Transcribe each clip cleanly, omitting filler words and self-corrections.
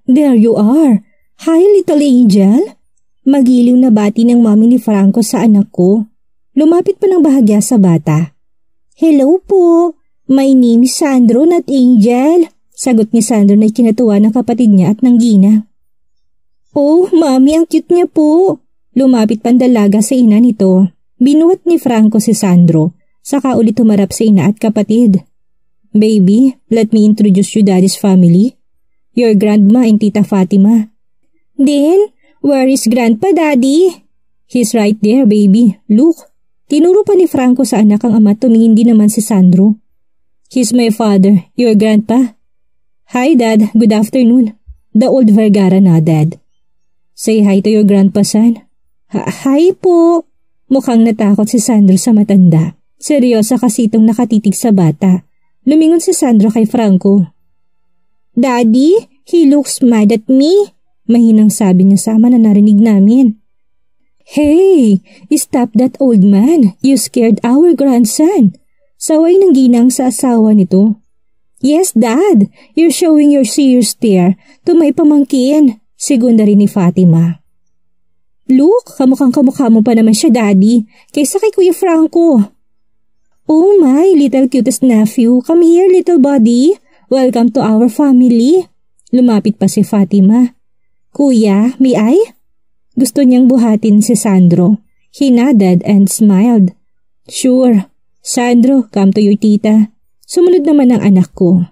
There you are. Hi, little angel. Magiliw na bati ng mami ni Franco sa anak ko. Lumapit pa ng bahagya sa bata. Hello po. My name is Sandro, not Angel. Sagot ni Sandro na ikinatuwa ng kapatid niya at ng ginang. Oh, mami, ang cute niya po. Lumapit pandalaga sa ina nito. Binuhat ni Franco si Sandro. Saka ulit humarap sa ina at kapatid. Baby, let me introduce you daddy's family. Your grandma and Tita Fatima. Then, where is grandpa, daddy? He's right there, baby. Look. Tinuro pa ni Franco sa anak ang ama, tumingin din naman si Sandro. He's my father, your grandpa. Hi, Dad. Good afternoon. The old Vergara nodded. Say hi to your grandpa, son. Hi po. Mukhang natakot si Sandro sa matanda. Seryosa kasi itong nakatitig sa bata. Lumingon si Sandro kay Franco. Daddy, he looks mad at me. Mahinang sabi niya sa ama na narinig namin. Hey, stop that old man. You scared our grandson. Saway ng ginang sa asawa nito. Yes, Dad. You're showing your serious stare to my pamangkin. Segunda rin ni Fatima. Look, kamukhang-kamukha mo pa naman siya, Daddy, kaysa kay Kuya Franco. Oh my, little cutest nephew. Come here, little buddy. Welcome to our family. Lumapit pa si Fatima. Kuya, may I? Gusto niyang buhatin si Sandro. He nodded and smiled. Sure. Sandro, come to your tita. Sumunod naman ang anak ko.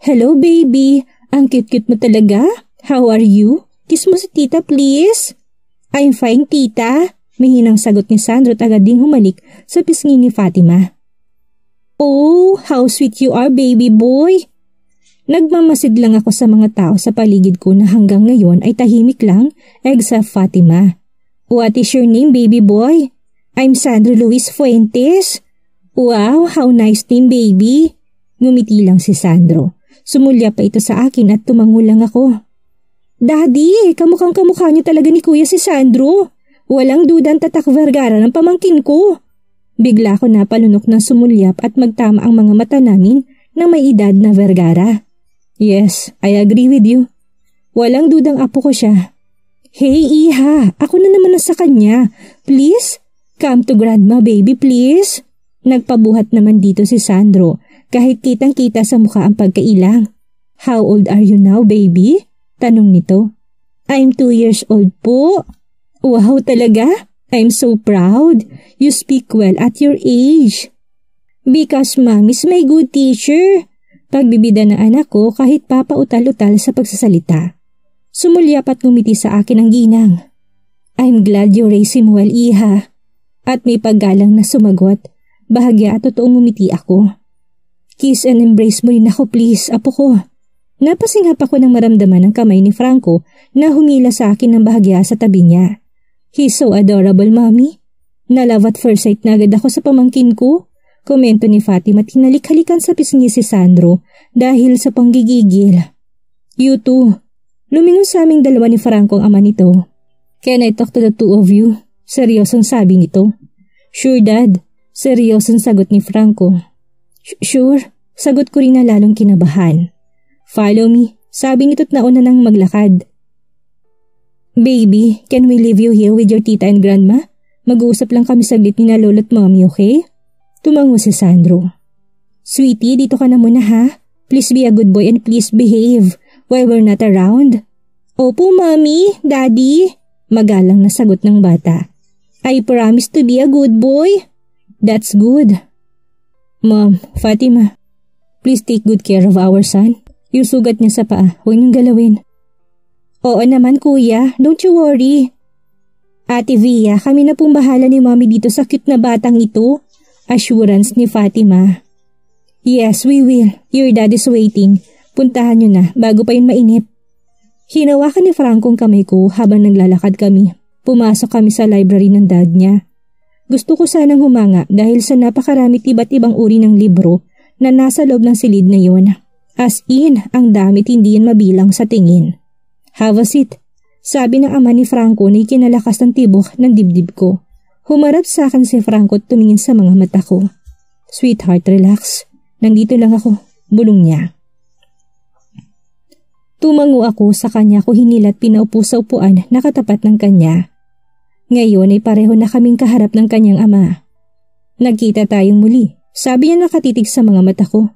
Hello, baby. Ang cute-cute mo talaga. How are you? Kiss mo si tita, please. I'm fine, tita. Mahinang sagot ni Sandro at agad ding humalik sa pisngi ni Fatima. Oh, how sweet you are, baby boy. Nagmamasid lang ako sa mga tao sa paligid ko na hanggang ngayon ay tahimik lang, except Fatima. What is your name, baby boy? I'm Sandro Luis Fuentes. Wow, how nice name, baby. Ngumiti lang si Sandro. Sumulya pa ito sa akin at tumango lang ako. Daddy, kamukhang-kamukha niyo talaga ni Kuya si Sandro. Walang dudang Tatak Vergara ng pamangkin ko. Bigla ko napalunok na sumulyap at magtama ang mga mata namin ng may edad na Vergara. Yes, I agree with you. Walang dudang apo ko siya. Hey, Iha, ako na naman sa kanya. Please, come to grandma, baby, please. Nagpabuhat naman dito si Sandro kahit kitang-kita sa mukha ang pagkailang. How old are you now, baby? Tanong nito. I'm 2 years old po. Wow, talaga? I'm so proud. You speak well at your age. Because mommy's my good teacher. Pagbibida ng anak ko kahit papautal-utal sa pagsasalita. Sumulyap at ngumiti sa akin ang ginang. I'm glad you raised him well, Iha. At may paggalang na sumagot. Bahagya at totoong ngumiti ako. Kiss and embrace mo rin ako, please, apo ko. Napasinghap ako ng maramdaman ng kamay ni Franco na humila sa akin ng bahagya sa tabi niya. He's so adorable, mommy. Na-love at first sight na agad ako sa pamangkin ko. Komento ni Fatima at hinalik-halikan sa pisngi si Sandro dahil sa panggigigil. You too. Lumingon sa aming dalawa ni Franco ang ama nito. Can I talk to the two of you? Seryosong sabi nito. Sure, Dad. Seryosong sagot ni Franco. Sure. Sagot ko rin na lalong kinabahan. Follow me. Sabi nito't nauna nang maglakad. Baby, can we leave you here with your tita and grandma? Mag-uusap lang kami saglit ni na lolo't mommy, okay? Tumango si Sandro. Sweetie, dito ka na muna ha. Please be a good boy and please behave while we're not around. Opo, mommy, daddy. Magalang na sagot ng bata. I promise to be a good boy. That's good. Mom, Fatima, please take good care of our son. Yung sugat niya sa paa, huwag niyong galawin. Oo naman, kuya. Don't you worry. Ate Via, kami na pong bahala ni mommy dito sa cute na batang ito. Assurance ni Fatima. Yes, we will. Your dad is waiting. Puntahan niyo na bago pa yun mainip. Hinawakan ni Franco ang kamay ko habang naglalakad kami. Pumasok kami sa library ng dad niya. Gusto ko sanang humanga dahil sa napakaramit iba't ibang uri ng libro na nasa loob ng silid na yon. As in, ang damit hindi yan mabilang sa tingin. Have a seat. Sabi ng ama ni Franco na ikinalakas ng tibok ng dibdib ko. Humarap sa akin si Franco at tumingin sa mga mata ko. Sweetheart, relax. Nandito lang ako. Bulong niya. Tumango ako sa kanya ko hinilat pinaupo sa upuan na katapat ng kanya. Ngayon ay pareho na kaming kaharap ng kanyang ama. Nagkita tayong muli. Sabi niya nakatitig sa mga mata ko.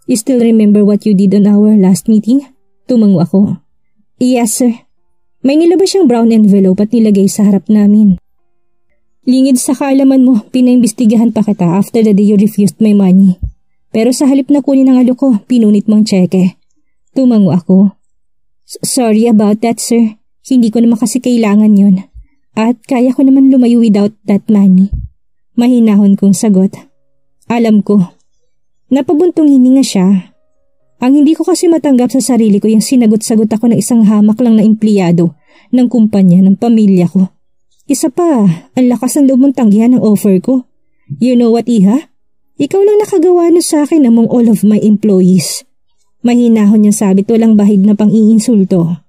You still remember what you did on our last meeting? Tumango ako. Yes sir. May nilabas siyang brown envelope at nilagay sa harap namin. Lingid sa kaalaman mo, pinaimbestigahan pa kita after the day you refused my money. Pero sa halip na kunin ang alo ko, pinunit mong tseke. Tumango ako. Sorry about that sir. Hindi ko naman kasi kailangan yon. At kaya ko naman lumayo without that money. Mahinahon kong sagot. Alam ko. Napabuntong hininga siya. Ang hindi ko kasi matanggap sa sarili ko yung sinagot-sagot ako ng isang hamak lang na empleyado ng kumpanya ng pamilya ko. Isa pa, ang lakas ng loob mong tanggihan ng offer ko. You know what, Iha? Ikaw lang nakagawa nun sa akin among all of my employees. Mahinahon niyang sabit walang bahid na pang-iinsulto.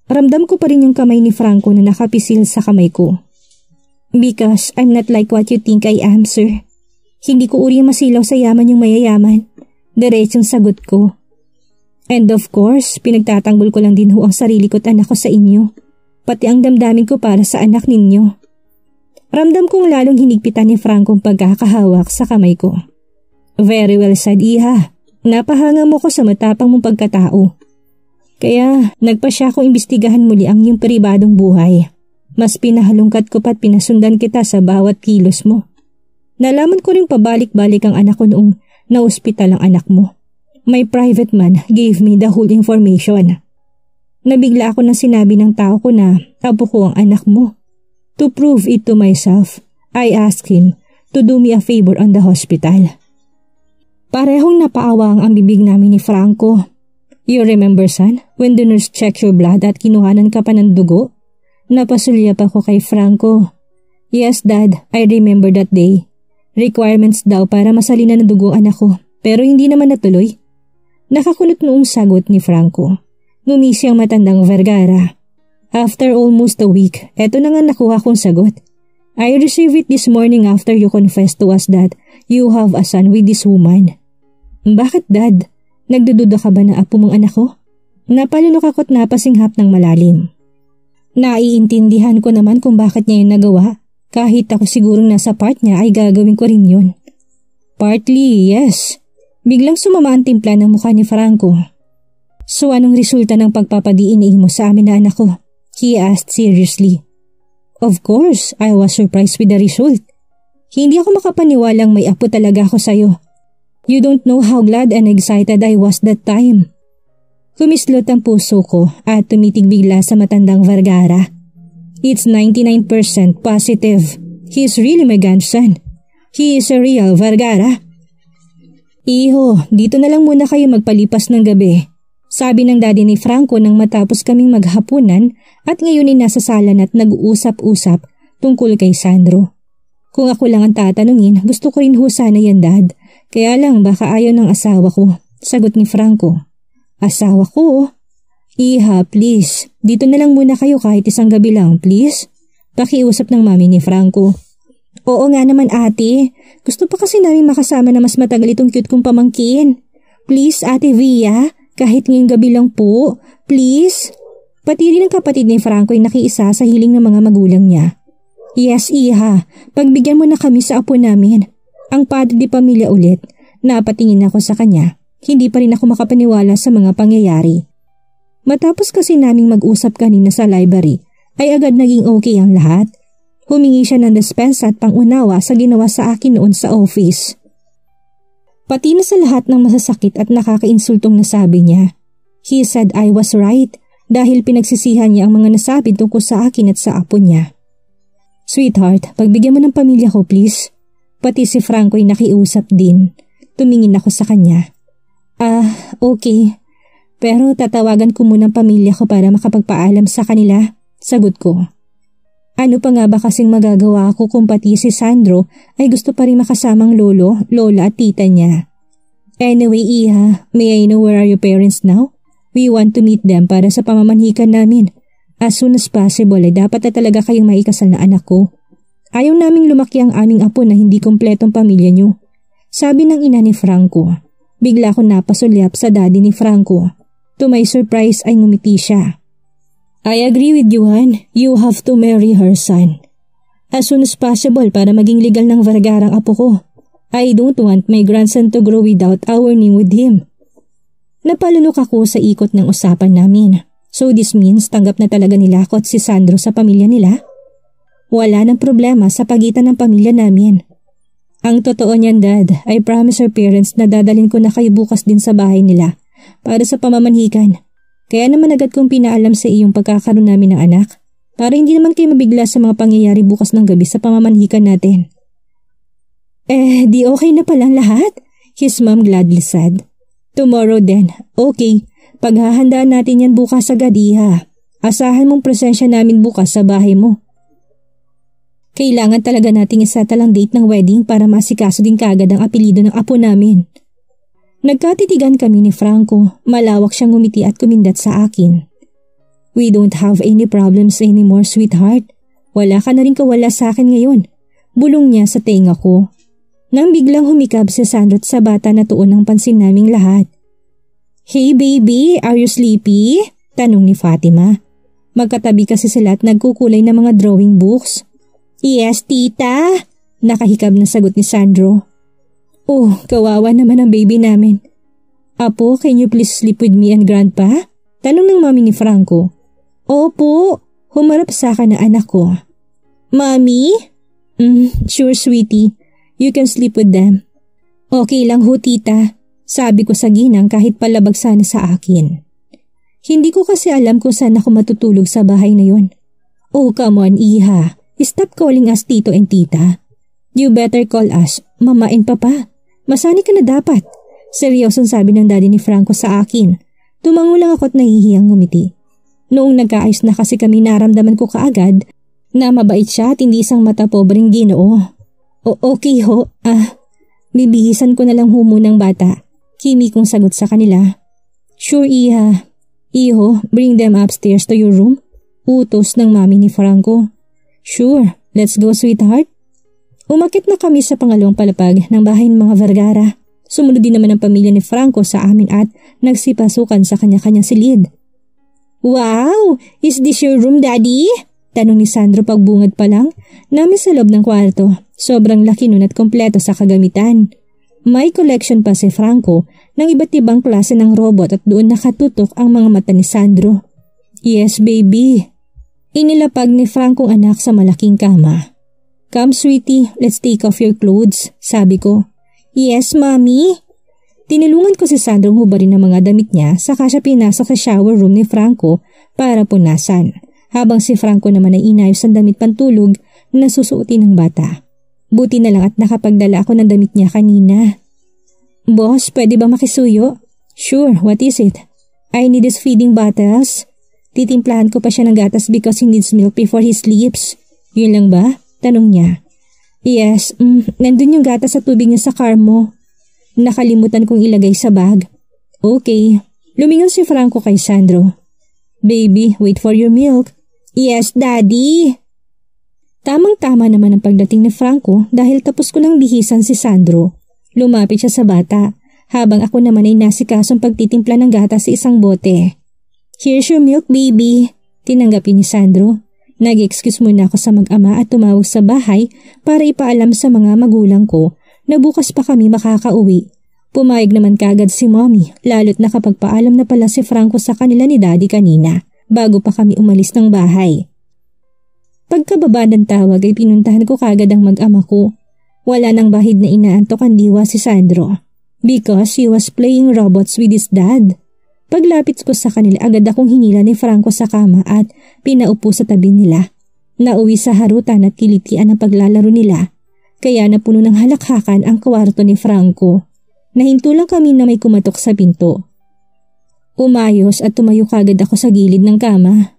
Ramdam ko pa rin yung kamay ni Franco na nakapisil sa kamay ko. Because I'm not like what you think I am, sir. Hindi ko uri masilaw sa yaman yung mayayaman. Diretsong sagot ko. And of course, pinagtatanggol ko lang din ho ang sarili ko at anak ko sa inyo. Pati ang damdamin ko para sa anak ninyo. Ramdam kong lalong hinigpitan ni Franco ang pagkakahawak sa kamay ko. Very well said, Iha. Napahanga mo ko sa matapang mong pagkatao. Kaya nagpasya akong imbestigahan muli ang iyong pribadong buhay. Mas pinahalungkat ko pa't pinasundan kita sa bawat kilos mo. Nalaman ko ring pabalik-balik ang anak ko noong na-ospital ang anak mo. My private man gave me the whole information. Nabigla ako nang sinabi ng tao ko na apo ko ang anak mo. To prove it to myself, I asked him to do me a favor on the hospital. Parehong napaawa ang bibig namin ni Franco. You remember son, when the nurse checked your blood at kinuhanan ka pa ng dugo? Napasulyap ako kay Franco. Yes dad, I remember that day. Requirements daw para masalinan ng dugo anak ko, pero hindi naman natuloy. Nakakulot noong sagot ni Franco. Ngumisi ang matandang Vergara. After almost a week, eto na nga nakuha kong sagot. I received it this morning after you confessed to us that you have a son with this woman. Bakit dad? Nagdududa ka ba na apo mong anak ko? Napalunok ako't napasinghap ng malalim. Naiintindihan ko naman kung bakit niya yung nagawa. Kahit ako sigurong nasa part niya ay gagawin ko rin yun. Partly, yes. Biglang sumama ang timpla ng mukha ni Franco. So anong resulta ng pagpapa-DNA mo sa amin na anak ko? He asked seriously. Of course, I was surprised with the result. Hindi ako makapaniwalang may apo talaga ako sa'yo. You don't know how glad and excited I was that time. Kumislot ang puso ko at tumitig bigla sa matandang Vergara. It's 99% positive. He is really my grandson. He is a real Vergara. Iho, dito na lang muna kayo magpalipas ng gabi. Sabi ng daddy ni Franco nang matapos kaming maghapunan at ngayon ay nasa sala at nag-uusap-usap tungkol kay Sandro. Kung ako lang ang tatanungin, gusto ko rin ho sana yan dad. Kaya lang baka ayaw ng asawa ko. Sagot ni Franco. Asawa ko? Iha, please. Dito na lang muna kayo kahit isang gabi lang, please. Pakiusap ng mami ni Franco. Oo nga naman ate. Gusto pa kasi namin makasama na mas matagal itong cute kong pamangkin. Please ate Via. Kahit ngayong gabi lang po, please. Pati rin ang kapatid ni Franco ay nakiisa sa hiling ng mga magulang niya. Yes, Iha. Pagbigyan mo na kami sa apo namin. Ang padre di pamilya ulit. Napatingin ako sa kanya. Hindi pa rin ako makapaniwala sa mga pangyayari. Matapos kasi naming mag-usap kanina sa library, ay agad naging okay ang lahat. Humingi siya ng despensa at pangunawa sa ginawa sa akin noon sa office. Pati na sa lahat ng masasakit at nakakainsultong nasabi niya. He said I was right dahil pinagsisihan niya ang mga nasabi tungkol sa akin at sa apo niya. Sweetheart, pagbigyan mo ng pamilya ko please. Pati si Franco ay nakiusap din. Tumingin ako sa kanya. Okay. Pero tatawagan ko muna ang pamilya ko para makapagpaalam sa kanila. Sagot ko. Ano pa nga ba kasing magagawa ko kung pati si Sandro ay gusto pa rin makasamang lolo, lola at tita niya? Anyway, Iha, may I know where are your parents now? We want to meet them para sa pamamanhikan namin. As soon as possible ay dapat na talaga kayong maikasal na anak ko. Ayaw naming lumaki ang aming apo na hindi kompletong pamilya niyo. Sabi ng ina ni Franco. Bigla ko napasulyap sa daddy ni Franco. To my surprise ay ngumiti siya. I agree with you, Han. You have to marry her son. As soon as possible para maging legal ng Vergara ang apo ko. I don't want my grandson to grow without our name with him. Napalunok ako sa ikot ng usapan namin. So this means tanggap na talaga nila ako at si Sandro sa pamilya nila? Wala nang problema sa pagitan ng pamilya namin. Ang totoo niyan, Dad, I promise our parents na dadalhin ko na kayo bukas din sa bahay nila para sa pamamanhikan. Kaya naman agad kong pinaalam sa iyong pagkakaroon namin ng anak para hindi naman kayo mabigla sa mga pangyayari bukas ng gabi sa pamamanhikan natin. Di okay na palang lahat? His mom gladly said. Tomorrow then. Okay, paghahandaan natin yan bukas agad, Iha. Asahan mong presensya namin bukas sa bahay mo. Kailangan talaga nating isatalang date ng wedding para masikaso din kaagad ang apelido ng apo namin. Nagkatitigan kami ni Franco, malawak siyang ngumiti at kumindat sa akin. We don't have any problems anymore, sweetheart. Wala ka na rin kawala sa akin ngayon. Bulong niya sa tenga ko. Nang biglang humikab si Sandro sa bata na tuon ang pansin naming lahat. Hey baby, are you sleepy? Tanong ni Fatima. Magkatabi kasi sila at nagkukulay ng mga drawing books. Yes, tita. Nakahikab na sagot ni Sandro. Oh, kawawa naman ang baby namin. Apo, can you please sleep with me and grandpa? Tanong ng mami ni Franco. Opo, humarap sa akin na anak ko. Mami? Sure sweetie, you can sleep with them. Okay lang ho tita, sabi ko sa ginang kahit palabag sana sa akin. Hindi ko kasi alam kung saan ako matutulog sa bahay na yon. Oh come on Iha. Stop calling us tito and tita. You better call us mama and papa. Masani ka na dapat. Seryosong sabi ng daddy ni Franco sa akin. Tumango lang ako at nahihiyang ngumiti. Noong nagkaayos na kasi kami naramdaman ko kaagad na mabait siya at hindi isang matapobreng Ginoo. Okay ho, bibihisan ko na lang ho munang bata. Kimi kong sagot sa kanila. Sure Iha. Iho, bring them upstairs to your room. Utos ng mami ni Franco. Sure, let's go sweetheart. Umakit na kami sa pangalawang palapag ng bahay ng mga Vergara. Sumunod din naman ang pamilya ni Franco sa amin at nagsipasukan sa kanya-kanyang silid. Wow! Is this your room, Daddy? Tanong ni Sandro pagbungad pa lang namin sa loob ng kwarto. Sobrang laki nun at kompleto sa kagamitan. May collection pa si Franco ng iba't ibang klase ng robot at doon nakatutok ang mga mata ni Sandro. Yes, baby. Inilapag ni Franco ang anak sa malaking kama. Come sweetie, let's take off your clothes, sabi ko. Yes, mommy. Tinulungan ko si Sandro hubarin ang mga damit niya saka siya pinasok sa shower room ni Franco para punasan. Habang si Franco naman ay inayos ang damit pantulog na susuotin ng bata. Buti na lang at nakapagdala ako ng damit niya kanina. Boss, pwede ba makisuyo? Sure, what is it? I need his feeding bottles. Titimplahan ko pa siya ng gatas because he needs milk before he sleeps. Yun lang ba? Tanong niya. Yes, nandun yung gatas sa tubig niya sa car mo. Nakalimutan kong ilagay sa bag. Okay. Lumingon si Franco kay Sandro. Baby, wait for your milk. Yes, Daddy. Tamang-tama naman ang pagdating ni Franco dahil tapos ko nang bihisan si Sandro. Lumapit siya sa bata habang ako naman ay nasikasong pagtitimpla ng gatas sa isang bote. Here's your milk, baby. Tinanggapin ni Sandro. Nag-excuse muna ako sa mag-ama at tumawag sa bahay para ipaalam sa mga magulang ko na bukas pa kami makakauwi. Pumayag naman kaagad si mommy lalo't nakapagpaalam na pala si Franco sa kanila ni daddy kanina bago pa kami umalis ng bahay. Pagkababa ng tawag ay pinuntahan ko kaagad ang mag-ama ko. Wala nang bahid na inaantok ang diwa si Sandro because he was playing robots with his dad. Paglapit ko sa kanila agad akong hinila ni Franco sa kama at pinaupo sa tabi nila. Nauwi sa harutan at kilitian ang paglalaro nila. Kaya napuno ng halakhakan ang kwarto ni Franco. Nahinto lang kami na may kumatok sa pinto. Umayos at tumayo kagad ako sa gilid ng kama.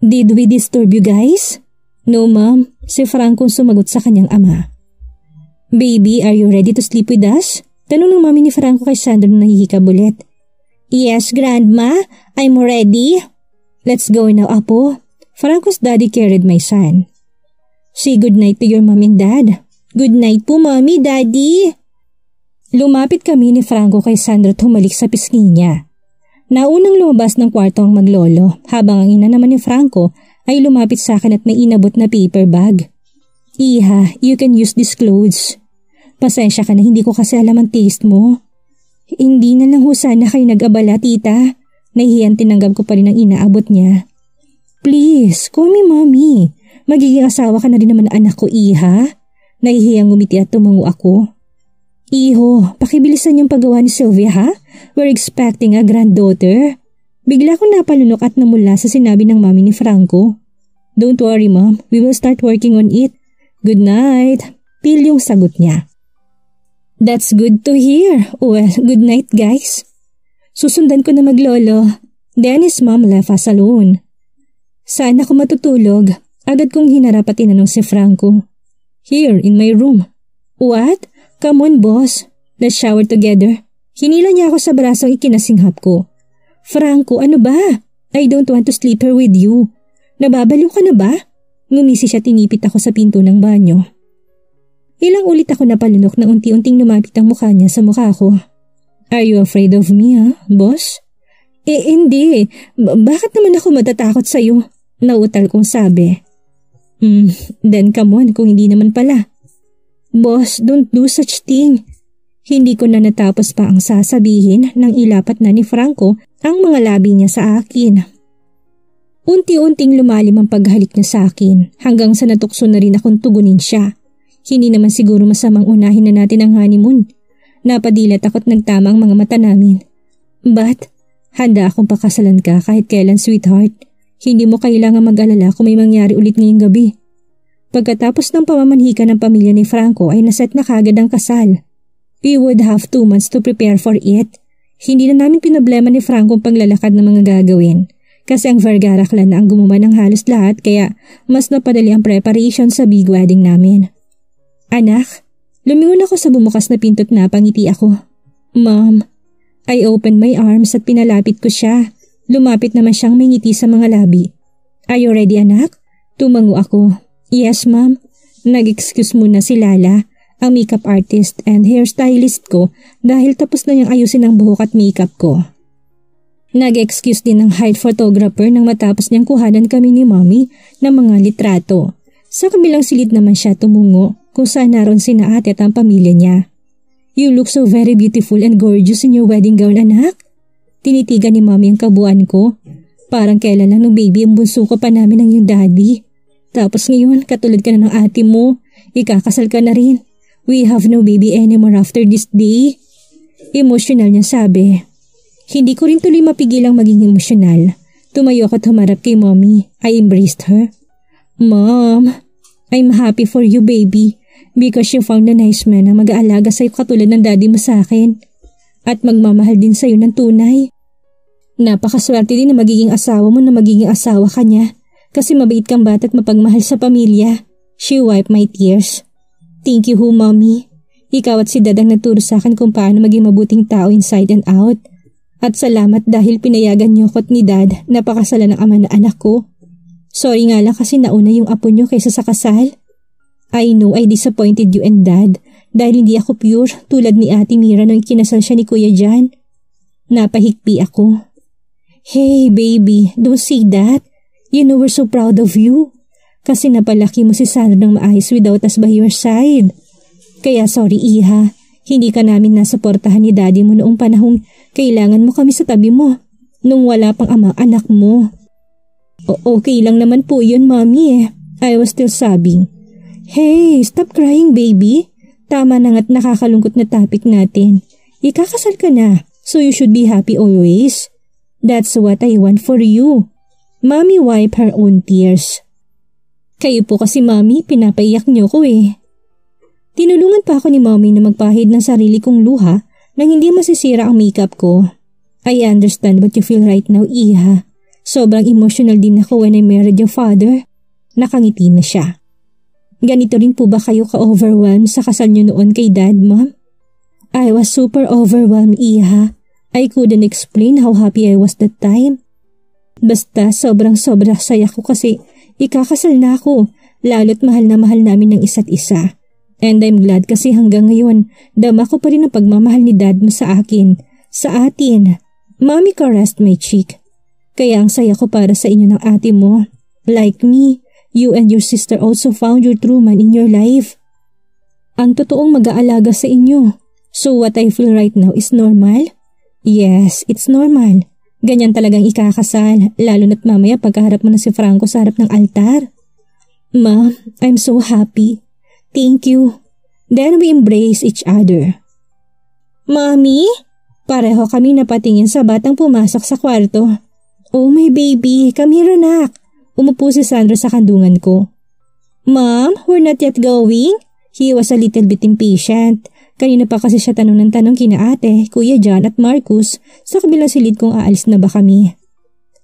Did we disturb you guys? No ma'am, si Franco sumagot sa kanyang ama. Baby, are you ready to sleep with us? Tanong ng mami ni Franco kay Sandro na nahihikab ulit. Yes, Grandma. I'm ready. Let's go now, Apo. Franco's daddy carried my son. Say good night to your mom and dad. Good night po, Mommy, Daddy. Lumapit kami ni Franco kay Sandro at humalik sa pisngi niya. Naunang lumabas ng kwarto ang maglolo habang ang ina naman ni Franco ay lumapit sa akin at may inabot na paper bag. Iha, you can use these clothes. Pasensya ka na, hindi ko kasi alam ang taste mo. Hindi na lang ho sana kayo nag-abala, tita. Nahihiyan tinanggap ko pa rin ang inaabot niya. Please, call me mommy. Magiging asawa ka na rin naman anak ko, Iha. Nahihiyang ngumiti at tumango ako. Iho, pakibilisan yung paggawa ni Sylvia ha? We're expecting a granddaughter. Bigla ko napalunok at namula sa sinabi ng mami ni Franco. Don't worry mom, we will start working on it. Good night. Pil yung sagot niya. That's good to hear. Well, good night guys. Susundan ko na maglolo. Then his mom left us alone. Saan ako matutulog? Agad kong hinarap at tinanong si Franco. Here, in my room. What? Come on, boss. Let's shower together. Hinila niya ako sa brasong ikinasinghap ko. Franco, ano ba? I don't want to sleep here with you. Nababaliw ka na ba? Ngumisi siya, tinipit ako sa pinto ng banyo. Ilang ulit ako napalunok na unti-unting lumapit ang mukha niya sa mukha ko. Are you afraid of me, boss? Hindi. Bakit naman ako matatakot sa'yo? Nautal kong sabi. Then come on kung hindi naman pala. Boss, don't do such thing. Hindi ko na natapos pa ang sasabihin nang ilapat na ni Franco ang mga labi niya sa akin. Unti-unting lumalim ang paghalik niya sa akin hanggang sa natukso na rin akong tugunin siya. Hindi naman siguro masamang unahin na natin ang honeymoon. Napadilat ako't nagtama ang mga mata namin. But, handa akong pakasalan ka kahit kailan, sweetheart. Hindi mo kailangan mag-alala kung may mangyari ulit ngayong gabi. Pagkatapos ng pamamanhikan ng pamilya ni Franco ay naset na kagad ang kasal. We would have 2 months to prepare for it. Hindi na namin pinoblema ni Franco ang paglalakad ng mga gagawin. Kasi ang Vergara clan na ang gumawa ng halos lahat kaya mas napadali ang preparation sa big wedding namin. Anak, lumingon ako sa bumukas na pinto't napangiti ako. Mom, I opened my arms at pinalapit ko siya. Lumapit naman siyang may ngiti sa mga labi. Are you ready, anak? Tumango ako. Yes, ma'am. Nag-excuse muna si Lala, ang makeup artist and hairstylist ko dahil tapos na niyang ayusin ang buhok at makeup ko. Nag-excuse din ng height photographer nang matapos niyang kuhanan kami ni Mommy ng mga litrato. Sa kabilang silid naman siya tumungo kung saan naroon sina ate at ang pamilya niya. You look so very beautiful and gorgeous in your wedding gown, anak. Tinitigan ni Mommy ang kabuuan ko. Parang kailan lang nung baby ang bunso ko pa namin ng iyong daddy. Tapos ngayon, katulad ka na ng ate mo, ikakasal ka na rin. We have no baby anymore after this day. Emosyonal niya sabi. Hindi ko rin tuloy mapigilang maging emosyonal. Tumayo ako at humarap kay Mommy. I embraced her. Mom, I'm happy for you baby because you found a nice man na mag-aalaga sa'yo katulad ng daddy mo sa akin. At magmamahal din sa'yo ng tunay. Napakaswerte din na magiging asawa mo na magiging asawa ka niya. Kasi mabait kang bata at mapagmahal sa pamilya. She wiped my tears. Thank you ho, Mommy. Ikaw at si Dad ang nagturo sa akin kung paano maging mabuting tao inside and out. At salamat dahil pinayagan niyo ko't ni Dad na pakasalan ng ama na anak ko. Sorry nga lang kasi nauna yung apo niyo kaysa sa kasal. I know I disappointed you and Dad dahil hindi ako pure tulad ni Ate Mira nung kinasal siya ni Kuya Jan. Napahikpi ako. Hey baby, don't say that. You know we're so proud of you. Kasi napalaki mo si Sandra ng maayos without us by your side. Kaya sorry Iha, hindi ka namin nasuportahan ni Daddy mo noong panahong kailangan mo kami sa tabi mo. Nung wala pang ama anak mo. Okay lang naman po yun, Mommy. I was still sobbing. Hey, stop crying baby. Tama na nga't nakakalungkot na topic natin. Ikakasal ka na, so you should be happy always. That's what I want for you. Mommy wipe her own tears. Kayo po kasi Mommy, pinapaiyak niyo ko eh. Tinulungan pa ako ni Mommy na magpahid ng sarili kong luha nang hindi masisira ang makeup ko. I understand what you feel right now, Iha. Sobrang emotional din ako when I married your father. Nakangiti na siya. Ganito rin po ba kayo ka-overwhelmed sa kasal niyo noon kay Dad, Mom? I was super overwhelmed, Iha. I couldn't explain how happy I was that time. Basta sobrang-sobra saya ko kasi ikakasal na ako, lalo't mahal na mahal namin ng isa't isa. And I'm glad kasi hanggang ngayon, dama ko pa rin ang pagmamahal ni Dad mo sa akin, sa atin. Mommy caressed my cheek. Kaya ang saya ko para sa inyo ng ate mo. Like me, you and your sister also found your true man in your life. Ang totoong mag-aalaga sa inyo. So what I feel right now is normal? Yes, it's normal. Ganyan talagang ikakasal, lalo na't mamaya pagkaharap mo na si Franco sa harap ng altar. Ma, I'm so happy. Thank you. Then we embrace each other. Mommy? Pareho kami napatingin sa batang pumasok sa kwarto. Oh my baby, come here anak. Umupo si Sandro sa kandungan ko. Mom, we're not yet going? He was a little bit impatient. Kanina pa kasi siya tanong ng tanong kina ate, Kuya John at Marcus sa kabilang silid kung aalis na ba kami.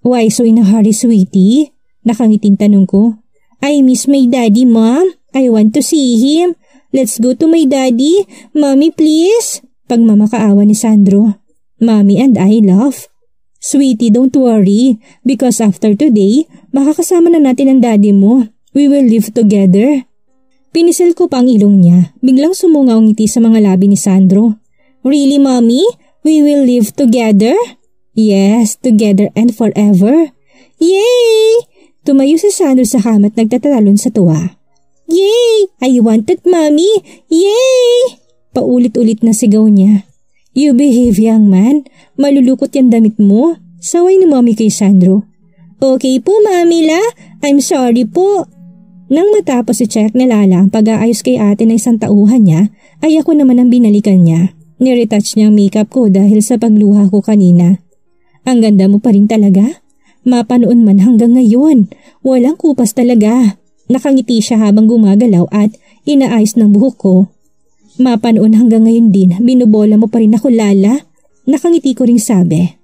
Why so in a hurry, sweetie? Nakangiting tanong ko. I miss my daddy, Mom. I want to see him. Let's go to my daddy. Mommy, please. Pagmamakaawa ni Sandro. Mommy and I laugh. Sweetie, don't worry. Because after today, makakasama na natin ang daddy mo. We will live together. Pinisel ko pa ang ilong niya. Biglang sumungaw ang ngiti sa mga labi ni Sandro. Really, Mommy? We will live together? Yes, together and forever. Yay! Tumayo si Sandro sa kama at nagtatatalon sa tuwa. Yay! I want it, Mommy! Yay! Paulit-ulit na sigaw niya. You behave, young man. Malulukot yung damit mo. Saway ni Mommy kay Sandro. Okay po, Mamila. I'm sorry po. Nang matapos si Check na Lala ang pag-aayos kay ate na isang tauhan niya, ay ako naman ang binalikan niya. Niretouch niya ang makeup ko dahil sa pagluha ko kanina. Ang ganda mo pa rin talaga. Mapanoon man hanggang ngayon. Walang kupas talaga. Nakangiti siya habang gumagalaw at inaayos ng buhok ko. Mapanoon hanggang ngayon din, binubola mo pa rin ako, Lala. Nakangiti ko ring sabi.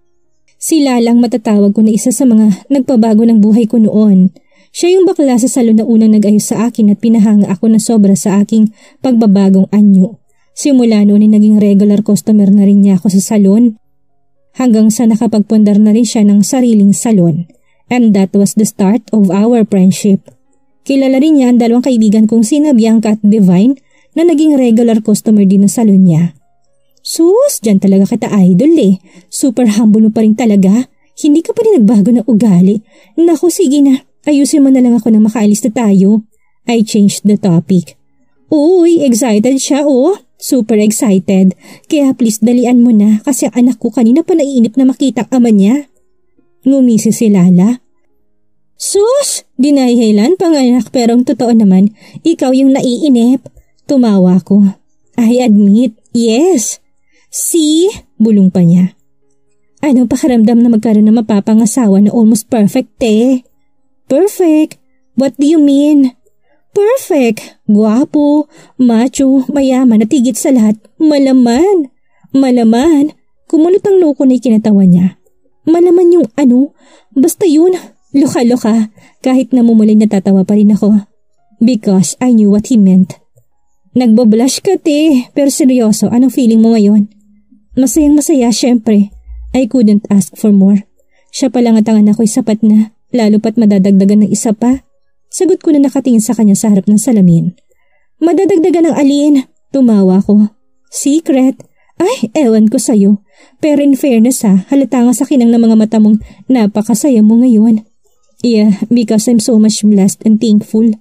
Si Lalang matatawag ko na isa sa mga nagpabago ng buhay ko noon. Siya yung bakla sa salon na unang nag-ayos sa akin at pinahanga ako na sobra sa aking pagbabagong anyo. Simula noon ay naging regular customer na rin niya ako sa salon. Hanggang sa nakapagpundar na rin siya ng sariling salon. And that was the start of our friendship. Kilala rin niya ang dalawang kaibigan kong sina Bianca at Divine na naging regular customer din ng salon niya. Sus, dyan talaga kita idol eh. Super humble mo pa rin talaga. Hindi ka pa rin nagbago ng ugali. Naku, sige na. Ayusin mo na lang ako na makaalis na tayo. I changed the topic. Uy, excited siya oh. Super excited. Kaya please dalian mo na kasi ang anak ko kanina pa naiinip na makita ang ama niya. Ngumisi si Lala. Sus, dinahilan panganak pero ang totoo naman, ikaw yung naiinip. Tumawa ko. I admit, yes. See? Bulong pa niya. Anong pakiramdam na magkaroon ng mapapangasawa na almost perfect eh? Perfect? What do you mean? Perfect. Guwapo, macho, mayaman at higit sa lahat, malaman. Malaman. Kumulot ang loko na ikinatawa niya. Malaman yung ano? Basta yun. Loka-loka. Kahit namumulay natatawa pa rin ako. Because I knew what he meant. Nagbablush ka te, pero seryoso, anong feeling mo ngayon? Masayang masaya, syempre. I couldn't ask for more. Siya pa lang at ang anak ko'y sapat na, lalo pat madadagdagan ng isa pa. Sagot ko na nakatingin sa kanya sa harap ng salamin. Madadagdagan ng alin? Tumawa ko. Secret? Ay, ewan ko sa'yo. Pero in fairness halata nga sa kinang ng mga mata mong napakasaya mo ngayon. Yeah, because I'm so much blessed and thankful.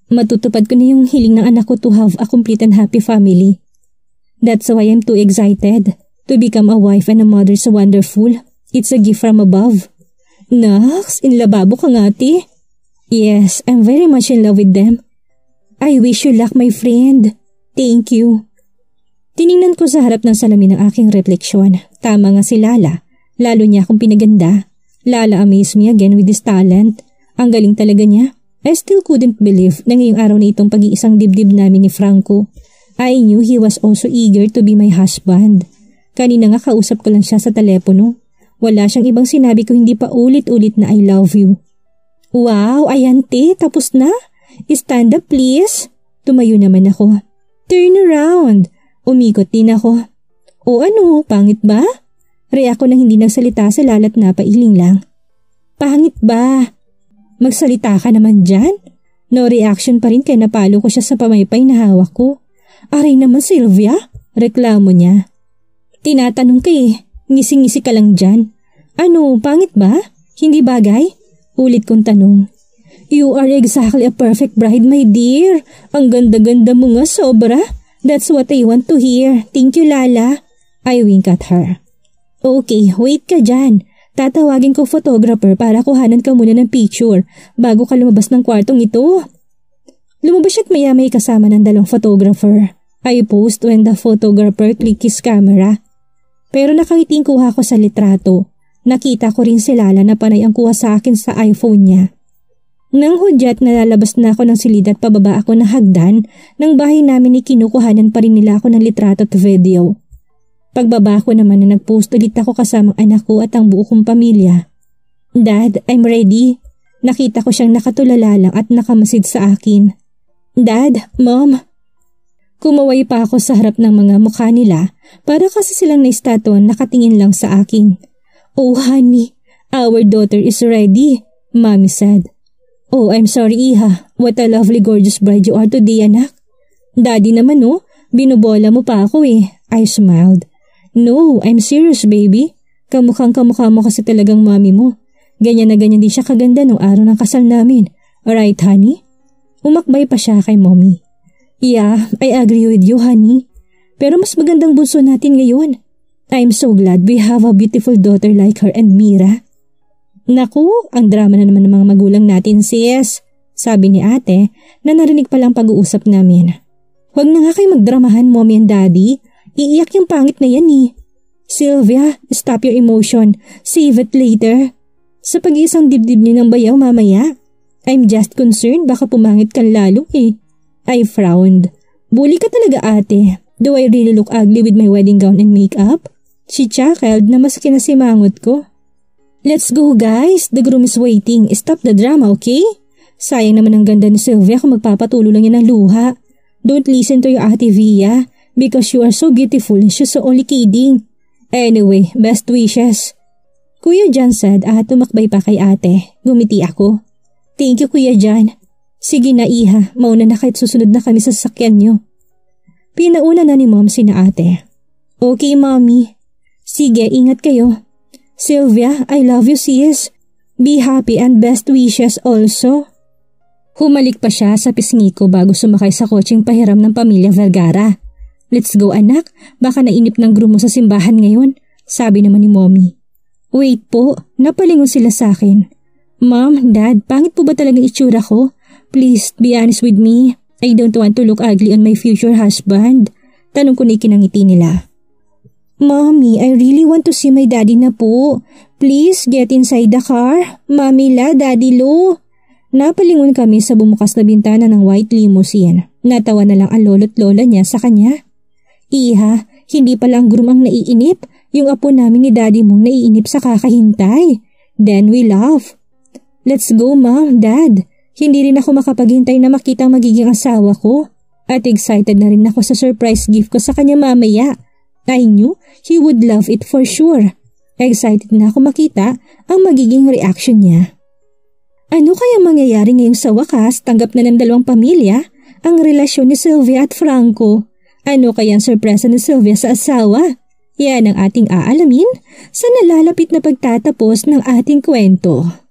Matutupad ko na yung hiling ng anak ko to have a complete and happy family. That's why I'm too excited. To become a wife and a mother is wonderful. It's a gift from above. Naks, inlababo ka nga ate. Yes, I'm very much in love with them. I wish you luck my friend. Thank you. Tiningnan ko sa harap ng salamin ng aking refleksyon. Tama nga si Lala. Lalo niya akong pinaganda. Lala amazed me again with his talent. Ang galing talaga niya. I still couldn't believe na ngayong araw na itong pag-iisang dibdib namin ni Franco. I knew he was also eager to be my husband. Kanina nga kausap ko lang siya sa telepono. Wala siyang ibang sinabi ko hindi pa ulit-ulit na I love you. Wow, ayan te, tapos na? Stand up please. Tumayo naman ako. Turn around. Umikot din ako. O ano, pangit ba? React ko nang hindi nagsalita sa lalat na pailing lang. Pangit ba? Magsalita ka naman dyan? No reaction pa rin kaya napalo ko siya sa pamaypay na hawak ko. Aray naman Sylvia, reklamo niya. Tinatanong ka eh, Ngisi-ngisi ka lang dyan. Ano, pangit ba? Hindi bagay? Ulit kong tanong. You are exactly a perfect bride, my dear. Ang ganda-ganda mo nga sobra. That's what I want to hear. Thank you, Lala. I wink at her. Okay, wait ka dyan. Tatawagin ko photographer para kuhanan ka muna ng picture bago ka lumabas ng kwartong ito. Lumabas siya't maya may kasama ng 2 photographer. I posed when the photographer clicked his camera. Pero nakangiting kuha ko sa litrato. Nakita ko rin si Lala na panay ang kuha sa akin sa iPhone niya. Nang hudyat nalalabas na ako ng silid at pababa ako ng hagdan, ng bahay namin kinukuhanan pa rin nila ako ng litrato at video. Pagbaba ko naman na nag-post ulit ako kasamang anak ko at ang buo kong pamilya. Dad, I'm ready. Nakita ko siyang nakatulala lang at nakamasid sa akin. Dad, Mom. Kumaway pa ako sa harap ng mga mukha nila para kasi silang na-estaton nakatingin lang sa akin. Oh honey, our daughter is ready, Mommy said. Oh, I'm sorry Iha. What a lovely gorgeous bride you are today, anak. Daddy naman binubola mo pa ako eh. I smiled. No, I'm serious baby. Kamukhang-kamukha mo kasi talagang mommy mo. Ganyan na ganyan din siya kaganda nung araw ng kasal namin. Alright, honey? Umakbay pa siya kay mommy. Yeah, I agree with you, honey. Pero mas magandang bunso natin ngayon. I'm so glad we have a beautiful daughter like her and Mira. Naku, ang drama na naman ng mga magulang natin, sis. Sabi ni ate na narinig palang pag-uusap namin. Huwag na nga kayo magdramahan, mommy and daddy. Iiyak yung pangit na yan eh. Sylvia, stop your emotion. Save it later. Sa pag-iisang dibdib niyo ng bayaw mamaya. I'm just concerned baka pumangit kang lalo eh. I frowned. Bully ka talaga ate. Do I really look ugly with my wedding gown and makeup? She chuckled na mas kinasimangot ko. Let's go guys, the groom is waiting. Stop the drama, okay? Sayang naman ang ganda ni Sylvia kung magpapatulo lang yan ng luha. Don't listen to your ate Via. Because you are so beautiful, she's so only kidding. Anyway, best wishes. Kuya John said at tumakbay pa kay ate. Gumiti ako. Thank you Kuya John. Sige na Iha, mauna na kahit susunod na kami sa sasakyan nyo. Pinauna na ni Mom sina ate. Okay Mommy. Sige, ingat kayo. Sylvia, I love you sis. Be happy and best wishes also. Humalik pa siya sa pisngi ko bago sumakay sa kotseng pahiram ng pamilya Vergara. Let's go anak, baka nainip ng groom mo sa simbahan ngayon, sabi naman ni Mommy. Wait po, napalingon sila sa akin. Mom, Dad, pangit po ba talagang itsura ko? Please, be honest with me. I don't want to look ugly on my future husband. Tanong ko na ikinangiti nila. Mommy, I really want to see my daddy na po. Please, get inside the car. Mommy la, Daddy lo. Napalingon kami sa bumukas na bintana ng white limousine. Natawa na lang ang lolo't lola niya sa kanya. Iha, hindi pala ang groom ang naiinip. Yung apo namin ni daddy mong naiinip sa kakahintay. Then we laugh. Let's go Mom, Dad. Hindi rin ako makapaghintay na makita ang magiging asawa ko. At excited na rin ako sa surprise gift ko sa kanya mamaya. I knew he would love it for sure. Excited na ako makita ang magiging reaction niya. Ano kaya mangyayari ngayong sa wakas tanggap na ng 2 pamilya ang relasyon ni Sylvia at Franco? Ano kaya ang sorpresa ni Sylvia sa asawa? Yan ang ating aalamin sa nalalapit na pagtatapos ng ating kwento.